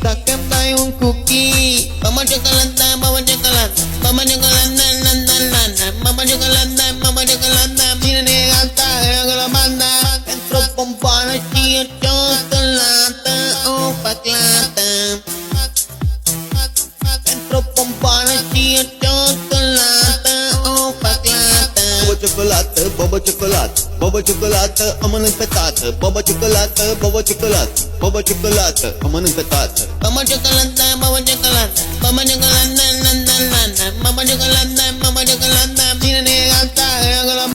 Dacă-mi dai un cookie, mama ciocolată, mama ciocolată, mama ciocolată, mama ciocolată, mama ciocolată, cine ne gata, la banda, pentru pompoană și o ciocolată, o paclată. Pentru pompoană și o ciocolată, o paclată. Boba ciocolată, boba ciocolată, o mănânc pe tată. Boba ciocolată, boba ciocolată, boba ciocolată, o mănânc pe tată. Mama ciocolată, mama ciocolată, mama ciocolată, mama ciocolată, mama ciocolată, cine ne gata, la